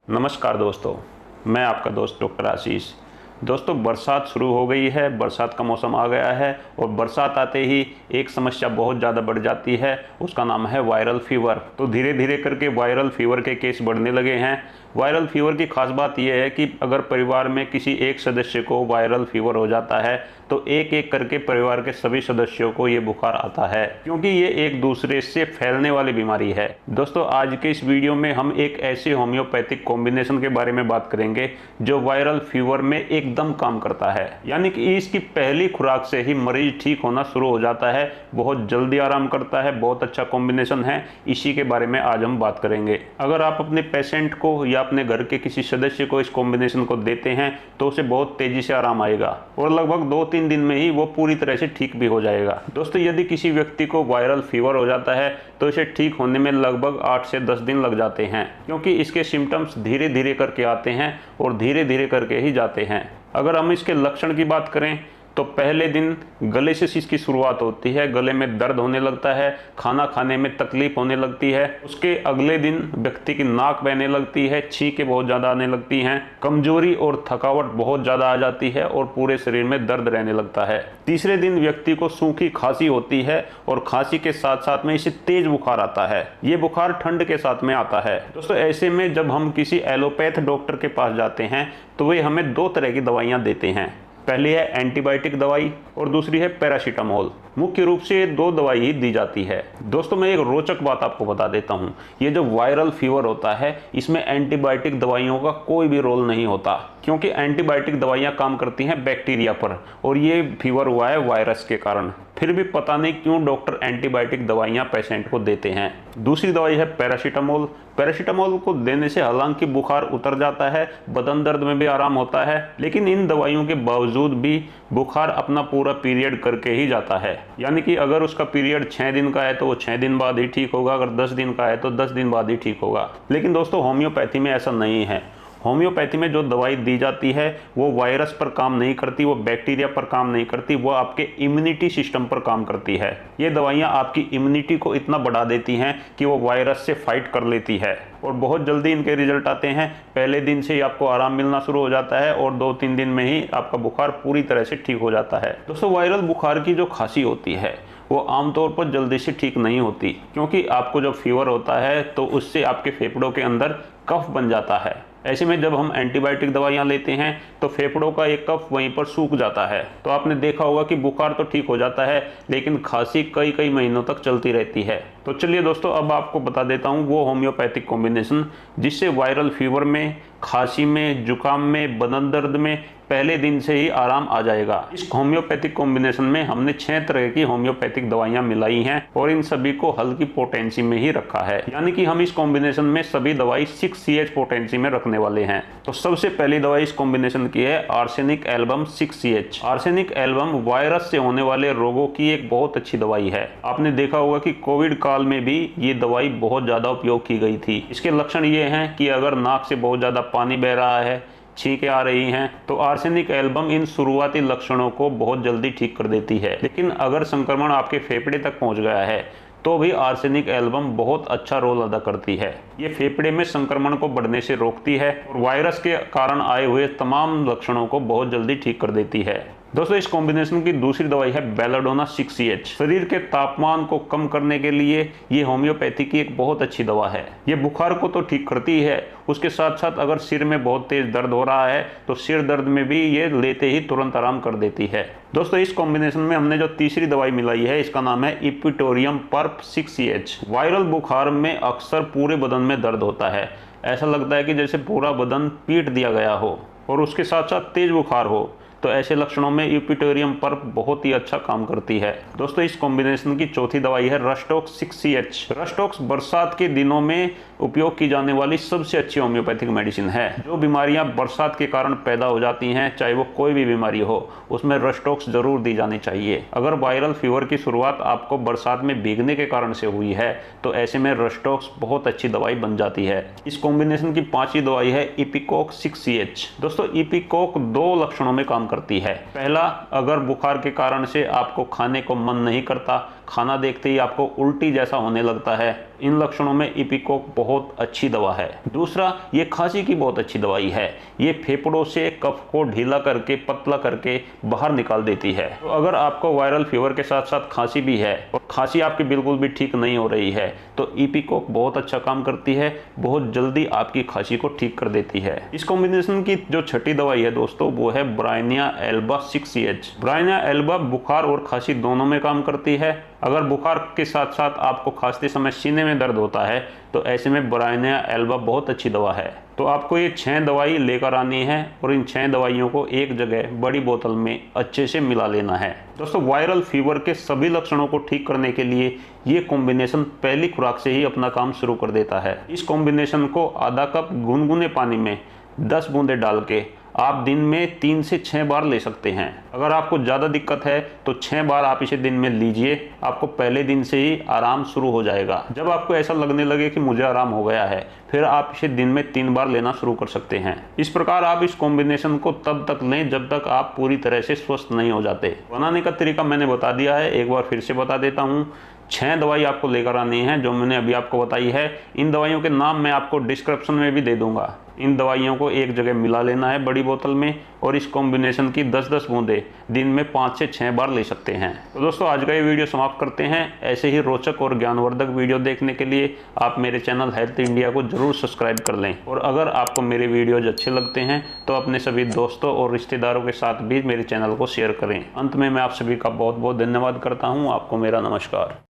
नमस्कार दोस्तों, मैं आपका दोस्त डॉक्टर आशीष। दोस्तों, बरसात शुरू हो गई है, बरसात का मौसम आ गया है और बरसात आते ही एक समस्या बहुत ज़्यादा बढ़ जाती है, उसका नाम है वायरल फीवर। तो धीरे धीरे करके वायरल फीवर के केस बढ़ने लगे हैं। वायरल फीवर की खास बात यह है कि अगर परिवार में किसी एक सदस्य को वायरल फीवर हो जाता है तो एक एक करके परिवार के सभी सदस्यों को ये बुखार आता है, क्योंकि ये एक दूसरे से फैलने वाली बीमारी है। दोस्तों, आज के इस वीडियो में हम एक ऐसे होम्योपैथिक कॉम्बिनेशन के बारे में बात करेंगे जो वायरल फीवर में एकदम काम करता है, यानी कि इसकी पहली खुराक से ही मरीज ठीक होना शुरू हो जाता है, बहुत जल्दी आराम करता है। बहुत अच्छा कॉम्बिनेशन है, इसी के बारे में आज हम बात करेंगे। अगर आप अपने पेशेंट को या अपने घर के किसी सदस्य को इस कॉम्बिनेशन को देते हैं तो उसे बहुत तेजी से आराम आएगा और लगभग 2-3 दिन में ही वो पूरी तरह से ठीक भी हो जाएगा। दोस्तों, यदि किसी व्यक्ति को वायरल फीवर हो जाता है तो इसे ठीक होने में लगभग 8 से 10 दिन लग जाते हैं, क्योंकि इसके सिम्टम्स धीरे धीरे करके आते हैं और धीरे धीरे करके ही जाते हैं। अगर हम इसके लक्षण की बात करें तो पहले दिन गले से इसकी शुरुआत होती है, गले में दर्द होने लगता है, खाना खाने में तकलीफ होने लगती है। उसके अगले दिन व्यक्ति की नाक बहने लगती है, छींकें बहुत ज़्यादा आने लगती हैं, कमजोरी और थकावट बहुत ज़्यादा आ जाती है और पूरे शरीर में दर्द रहने लगता है। तीसरे दिन व्यक्ति को सूखी खांसी होती है और खांसी के साथ साथ में इसे तेज बुखार आता है। ये बुखार ठंड के साथ में आता है। दोस्तों, ऐसे में जब हम किसी एलोपैथ डॉक्टर के पास जाते हैं तो वे हमें 2 तरह की दवाइयाँ देते हैं। पहली है एंटीबायोटिक दवाई और दूसरी है पैरासीटामोल। मुख्य रूप से ये 2 दवाई ही दी जाती है। दोस्तों, मैं एक रोचक बात आपको बता देता हूँ। ये जो वायरल फीवर होता है इसमें एंटीबायोटिक दवाइयों का कोई भी रोल नहीं होता, क्योंकि एंटीबायोटिक दवाइयाँ काम करती हैं बैक्टीरिया पर और ये फीवर हुआ है वायरस के कारण। फिर भी पता नहीं क्यों डॉक्टर एंटीबायोटिक दवाइयाँ पेशेंट को देते हैं। दूसरी दवाई है पैरासीटामोल। पैरासीटामोल को देने से हालांकि बुखार उतर जाता है, बदन दर्द में भी आराम होता है, लेकिन इन दवाइयों के बावजूद भी बुखार अपना पूरा पीरियड करके ही जाता है। यानी कि अगर उसका पीरियड 6 दिन का है तो वो 6 दिन बाद ही ठीक होगा, अगर 10 दिन का है तो 10 दिन बाद ही ठीक होगा। लेकिन दोस्तों, होम्योपैथी में ऐसा नहीं है। होम्योपैथी में जो दवाई दी जाती है वो वायरस पर काम नहीं करती, वो बैक्टीरिया पर काम नहीं करती, वो आपके इम्यूनिटी सिस्टम पर काम करती है। ये दवाइयाँ आपकी इम्यूनिटी को इतना बढ़ा देती हैं कि वो वायरस से फाइट कर लेती है और बहुत जल्दी इनके रिजल्ट आते हैं। पहले दिन से ही आपको आराम मिलना शुरू हो जाता है और 2-3 दिन में ही आपका बुखार पूरी तरह से ठीक हो जाता है। दोस्तों, वायरल बुखार की जो खांसी होती है वो आमतौर पर जल्दी से ठीक नहीं होती, क्योंकि आपको जब फीवर होता है तो उससे आपके फेफड़ों के अंदर कफ बन जाता है। ऐसे में जब हम एंटीबायोटिक दवाइयाँ लेते हैं तो फेफड़ों का एक कफ वहीं पर सूख जाता है। तो आपने देखा होगा कि बुखार तो ठीक हो जाता है लेकिन खांसी कई कई महीनों तक चलती रहती है। तो चलिए दोस्तों, अब आपको बता देता हूँ वो होम्योपैथिक कॉम्बिनेशन जिससे वायरल फीवर में, खांसी में, जुकाम में, बदन दर्द में पहले दिन से ही आराम आ जाएगा। इस होम्योपैथिक कॉम्बिनेशन में हमने 6 तरह की होम्योपैथिक दवाइयाँ मिलाई हैं और इन सभी को हल्की पोटेंसी में ही रखा है, यानी कि हम इस कॉम्बिनेशन में सभी दवाई 6CH पोटेंसी में रखने वाले हैं। तो सबसे पहली दवाई इस कॉम्बिनेशन की है arsenic album 6CH। Arsenic album virus से होने वाले रोगों की एक बहुत अच्छी दवाई है। आपने देखा होगा कि कोविड काल में भी ये दवाई बहुत ज्यादा उपयोग की गई थी। इसके लक्षण ये हैं कि अगर नाक से बहुत ज्यादा पानी बह रहा है, छींकें आ रही हैं, तो आर्सेनिक एल्बम इन शुरुआती लक्षणों को बहुत जल्दी ठीक कर देती है। लेकिन अगर संक्रमण आपके फेफड़े तक पहुंच गया है तो भी आर्सेनिक एल्बम बहुत अच्छा रोल अदा करती है। ये फेफड़े में संक्रमण को बढ़ने से रोकती है और वायरस के कारण आए हुए तमाम लक्षणों को बहुत जल्दी ठीक कर देती है। दोस्तों, इस कॉम्बिनेशन की दूसरी दवाई है बेलाडोना 6CH। शरीर के तापमान को कम करने के लिए ये होम्योपैथी की एक बहुत अच्छी दवा है। ये बुखार को तो ठीक करती है, उसके साथ साथ अगर सिर में बहुत तेज दर्द हो रहा है तो सिर दर्द में भी ये लेते ही तुरंत आराम कर देती है। दोस्तों, इस कॉम्बिनेशन में हमने जो तीसरी दवाई मिलाई है इसका नाम है इपिटोरियम पर्प 6CH। वायरल बुखार में अक्सर पूरे बदन में दर्द होता है, ऐसा लगता है कि जैसे पूरा बदन पीट दिया गया हो और उसके साथ साथ तेज बुखार हो, तो ऐसे लक्षणों में इपिटोरियम पर्प बहुत ही अच्छा काम करती है। दोस्तों, इस कॉम्बिनेशन की चौथी दवाई है रस्टॉक्स 6CH। रस्टॉक्स बरसात के दिनों में उपयोग की जाने वाली सबसे अच्छी होम्योपैथिक मेडिसिन है। जो बीमारियां बरसात के कारण पैदा हो जाती हैं, चाहे वो कोई भी बीमारी हो, उसमें रस्टॉक्स जरूर दी जानी चाहिए। अगर वायरल फीवर की शुरुआत आपको बरसात में भीगने के कारण से हुई है तो ऐसे में रस्टॉक्स बहुत अच्छी दवाई बन जाती है। इस कॉम्बिनेशन की 5वीं दवाई है इपिकोक 6CH। दोस्तों, इपिकोक 2 लक्षणों में काम करती है। पहला, अगर बुखार के कारण से आपको खाने को मन नहीं करता, खाना देखते ही आपको उल्टी जैसा होने लगता है, इन लक्षणों में इपिकोक बहुत अच्छी दवा है। दूसरा, ये खांसी की बहुत अच्छी दवाई है। ये फेफड़ों से कफ को ढीला करके, पतला करके बाहर निकाल देती है। तो अगर आपको वायरल फीवर के साथ साथ खांसी भी है और खांसी आपकी बिल्कुल भी ठीक नहीं हो रही है, तो इपिकोक बहुत अच्छा काम करती है, बहुत जल्दी आपकी खांसी को ठीक कर देती है। इस कॉम्बिनेशन की जो छठी दवाई है दोस्तों, वो है Bryonia Elba 6CH। Bryonia Elba बुखार और खांसी दोनों में काम करती है। अगर बुखार के साथ साथ आपको खांसते समय सीने में दर्द होता है, तो ऐसे में ब्रायनिया एल्बा बहुत अच्छी दवा है। तो आपको ये 6 दवाई लेकर आनी है और इन 6 दवाइयों को एक जगह बड़ी बोतल में अच्छे से मिला लेना है। दोस्तों, वायरल फीवर के सभी लक्षणों को ठीक करने के लिए ये कॉम्बिनेशन पहली खुराक से ही अपना काम शुरू कर देता है। इस कॉम्बिनेशन को आधा कप गुनगुने पानी में 10 बूंदे डाल के आप दिन में 3 से 6 बार ले सकते हैं। अगर आपको ज़्यादा दिक्कत है तो 6 बार आप इसे दिन में लीजिए, आपको पहले दिन से ही आराम शुरू हो जाएगा। जब आपको ऐसा लगने लगे कि मुझे आराम हो गया है, फिर आप इसे दिन में 3 बार लेना शुरू कर सकते हैं। इस प्रकार आप इस कॉम्बिनेशन को तब तक लें जब तक आप पूरी तरह से स्वस्थ नहीं हो जाते। बनाने का तरीका मैंने बता दिया है, एक बार फिर से बता देता हूँ। 6 दवाई आपको लेकर आनी है जो मैंने अभी आपको बताई है। इन दवाइयों के नाम मैं आपको डिस्क्रिप्शन में भी दे दूंगा। इन दवाइयों को एक जगह मिला लेना है बड़ी बोतल में और इस कॉम्बिनेशन की 10-10 बूंदे दिन में 5 से 6 बार ले सकते हैं। तो दोस्तों, आज का ये वीडियो समाप्त करते हैं। ऐसे ही रोचक और ज्ञानवर्धक वीडियो देखने के लिए आप मेरे चैनल हेल्थ इंडिया को जरूर सब्सक्राइब कर लें। और अगर आपको मेरे वीडियोज अच्छे लगते हैं तो अपने सभी दोस्तों और रिश्तेदारों के साथ भी मेरे चैनल को शेयर करें। अंत में मैं आप सभी का बहुत बहुत धन्यवाद करता हूँ। आपको मेरा नमस्कार।